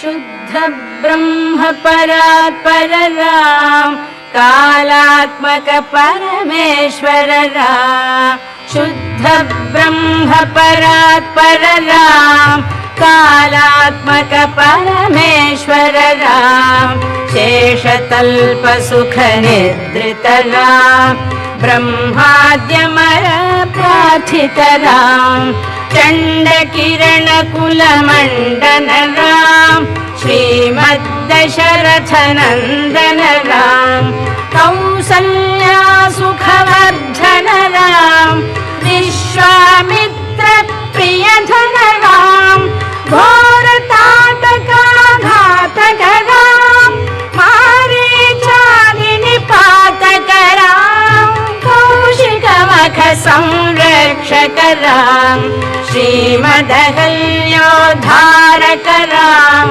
शुद्ध ब्रह्म परात्पर राम कालात्मक परमेश्वर राम शुद्ध ब्रह्म परात्पर राम कालात्मक परमेश्वर राम शेषतल्प सुख निद्रित राम ब्रह्माद्यमर प्रार्थित राम चंड किरण कुल मंडन राम श्रीमद्दशरथ नंदन राम कौसल्या सुखवर्धन राम विश्वामित्र प्रियधन राम घोर ताटका घातक राम मारीचादिनि पातक राम कौशिक मख संरक्षक राम श्रीमदहल्योद्धारक राम